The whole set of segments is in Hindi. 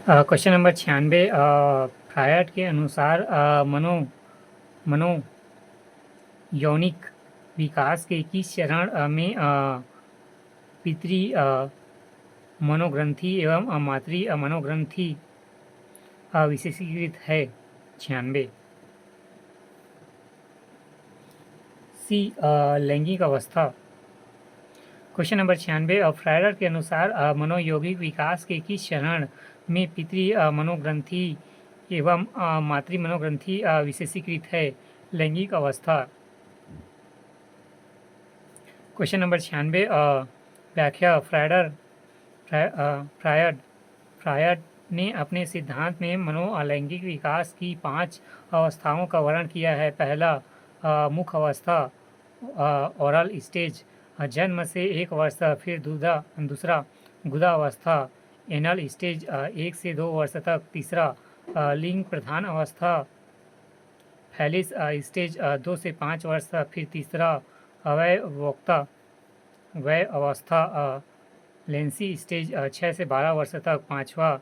क्वेश्चन नंबर 96 फ्रायड के अनुसार मनोयौनिक विकास के किस चरण में पितृ मनोग्रंथि एवं मातृ मनोग्रंथि विशेषीकृत है? 96। सी लैंगिक अवस्था। क्वेश्चन नंबर 96 फ्रायड के अनुसार मनोयौगिक विकास के किस चरण में पितृ मनोग्रंथि एवं मातृ मनोग्रंथि विशेषीकृत है? लैंगिक अवस्था। क्वेश्चन नंबर 96 व्याख्या। फ्रायड ने अपने सिद्धांत में मनोलैंगिक विकास की 5 अवस्थाओं का वर्णन किया है। पहला मुख अवस्था, ओरल स्टेज, जन्म से 1 वर्ष, फिर दूसरा गुदा अवस्था, एनल स्टेज 1 से 2 वर्ष तक, तीसरा लिंग प्रधान अवस्था, फैलिस स्टेज 2 से 5 वर्ष, फिर तीसरा वय अवस्था लेंसी स्टेज 6 से 12 वर्ष तक, पाँचवा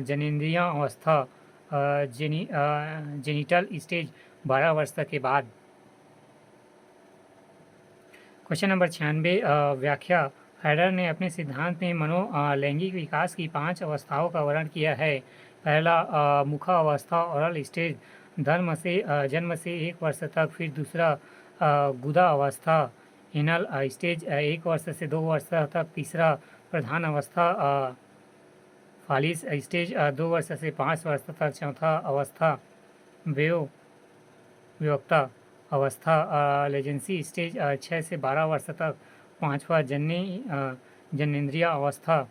जनेंद्रिय अवस्था जेनिटल स्टेज 12 वर्ष तक के बाद। क्वेश्चन नंबर 96 व्याख्या। फ्रायड ने अपने सिद्धांत में मनोलैंगिक विकास की 5 अवस्थाओं का वर्णन किया है। पहला मुखा अवस्था, ओरल स्टेज, जन्म से 1 वर्ष तक, फिर दूसरा गुदा अवस्था, एनल स्टेज 1 वर्ष से 2 वर्ष तक, तीसरा प्रधान अवस्था फालिस स्टेज 2 वर्ष से 5 वर्ष तक, चौथा अवस्था वियोक्ता अवस्था लेजेंसी स्टेज 6 से 12 वर्ष तक, पाँचवा जनेंद्रिय अवस्था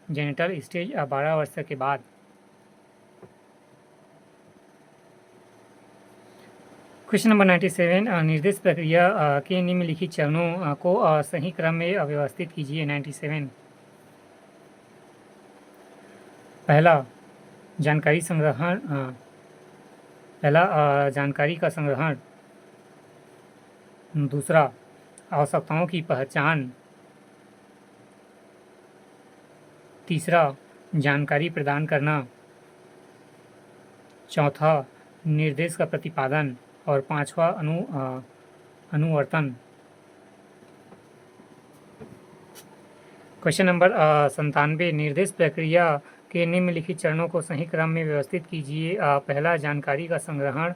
जेनिटल स्टेज 12 वर्ष के बाद। क्वेश्चन नंबर 97 निर्देश प्रक्रिया के निम्नलिखित चरणों को सही क्रम में व्यवस्थित कीजिए। 97। पहला जानकारी संग्रहण, जानकारी का संग्रहण, दूसरा आवश्यकताओं की पहचान, तीसरा जानकारी प्रदान करना, चौथा निर्देश का प्रतिपादन और पांचवा अनुवर्तन। क्वेश्चन नंबर 97 निर्देश प्रक्रिया के निम्नलिखित चरणों को सही क्रम में व्यवस्थित कीजिए। पहला जानकारी का संग्रहण,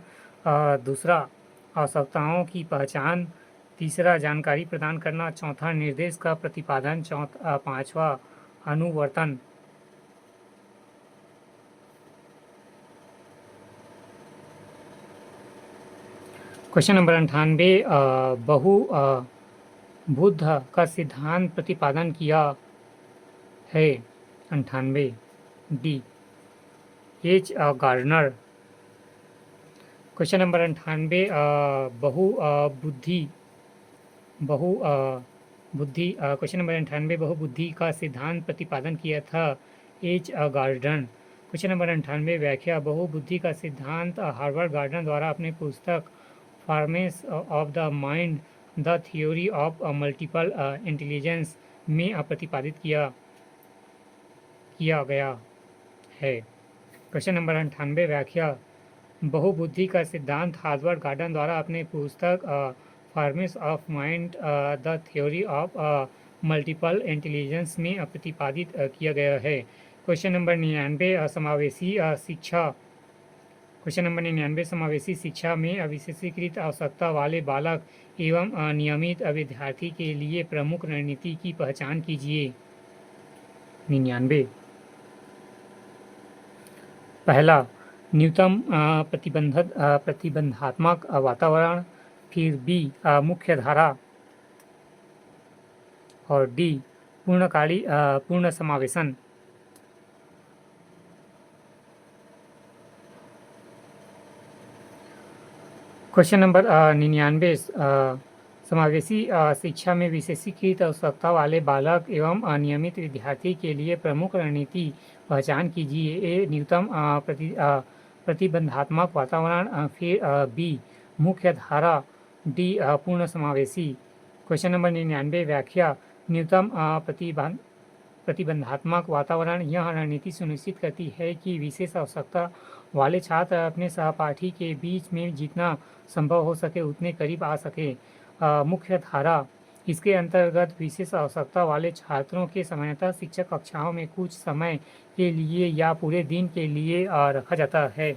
दूसरा आवश्यकताओं की पहचान, तीसरा जानकारी प्रदान करना, चौथा निर्देश का प्रतिपादन, पांचवा अनुवर्तन। क्वेश्चन नंबर 98 बुद्ध का सिद्धांत प्रतिपादन किया है। 98 D H Gardner. Question number 98 question number 98 बहुबुद्धि का सिद्धांत प्रतिपादन किया था एच गार्डनर। क्वेश्चन नंबर 98 व्याख्या। बहुबुद्धि का सिद्धांत हार्वर्ड गार्डनर द्वारा अपने पुस्तक frames of the mind the theory of multiple intelligence में प्रतिपादित किया गया है। क्वेश्चन नंबर 98 व्याख्या। बहुबुद्धि का सिद्धांत हार्वर्ड गार्डनर द्वारा अपने पुस्तक frames of mind the theory of multiple intelligence में प्रतिपादित किया गया है। क्वेश्चन नंबर 99 समावेशी शिक्षा। क्वेश्चन नंबर 99 समावेशी शिक्षा में विशेषीकृत आवश्यकता वाले बालक एवं नियमित विद्यार्थी के लिए प्रमुख रणनीति की पहचान कीजिए। 99। पहला न्यूनतम प्रतिबंधात्मक वातावरण, फिर बी मुख्य धारा और डी पूर्ण समावेशन। क्वेश्चन नंबर 99 समावेशी शिक्षा में विशेषीकृत आवश्यकता वाले बालक एवं अनियमित विद्यार्थी के लिए प्रमुख रणनीति पहचान कीजिए। ए न्यूनतम प्रतिबंधात्मक वातावरण, फिर बी मुख्य धारा, डी पूर्ण समावेशी। क्वेश्चन नंबर 99 व्याख्या। न्यूनतम प्रतिबंधात्मक वातावरण यह रणनीति सुनिश्चित करती है कि विशेष आवश्यकता वाले छात्र अपने सहपाठी के बीच में जितना संभव हो सके उतने करीब आ सके। मुख्य धारा इसके अंतर्गत विशेष आवश्यकता वाले छात्रों के सामान्यतः शिक्षक कक्षाओं में कुछ समय के लिए या पूरे दिन के लिए रखा जाता है।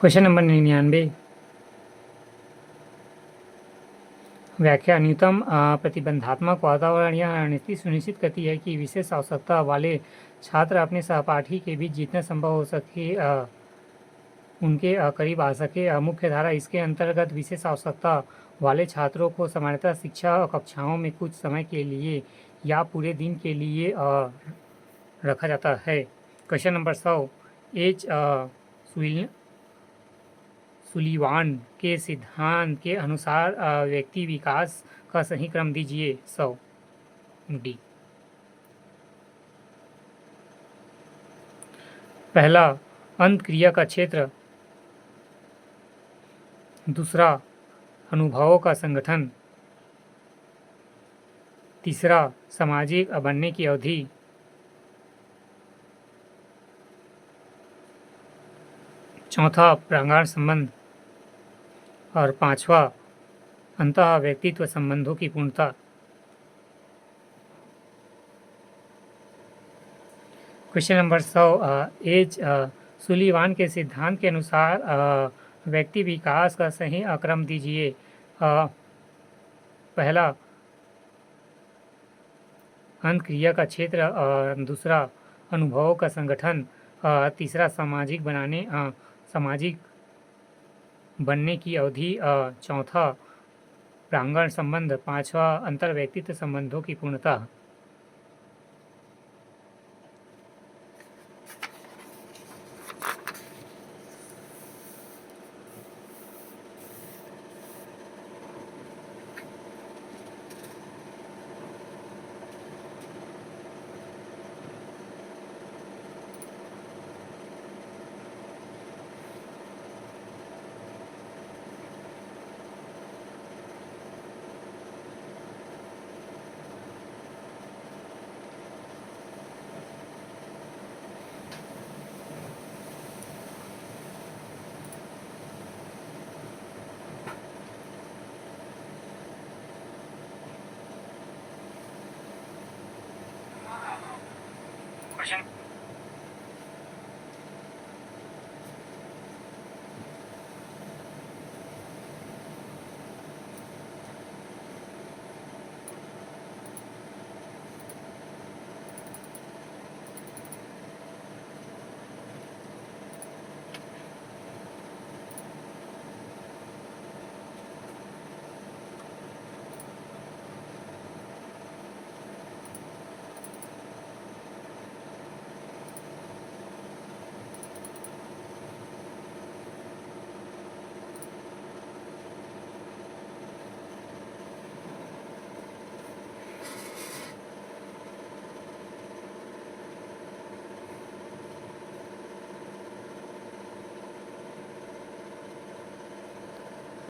क्वेश्चन नंबर 99 व्याख्या न्यूनतम प्रतिबंधात्मक वातावरण यह रणनीति सुनिश्चित करती है कि विशेष आवश्यकता वाले छात्र अपने सहपाठी के बीच जितना संभव हो सके उनके करीब आ सके। मुख्य धारा इसके अंतर्गत विशेष आवश्यकता वाले छात्रों को सामान्यतः शिक्षा कक्षाओं में कुछ समय के लिए या पूरे दिन के लिए रखा जाता है। क्वेश्चन नंबर 100 एच सुलिवान के सिद्धांत के अनुसार व्यक्ति विकास का सही क्रम दीजिए। 100 डी। पहला अंतःक्रिया का क्षेत्र, दूसरा अनुभवों का संगठन, तीसरा सामाजिक बनने की अवधि, चौथा प्रांगण संबंध और पांचवा अंतः व्यक्तित्व संबंधों की पूर्णता। क्वेश्चन नंबर 100 एच सुलिवान के सिद्धांत के अनुसार व्यक्ति विकास का सही क्रम दीजिए। पहला अंतःक्रिया का क्षेत्र, दूसरा अनुभवों का संगठन, तीसरा सामाजिक बनने की अवधि, चौथा प्रांगण संबंध, पांचवा अंतर व्यक्तित्व संबंधों की पूर्णता।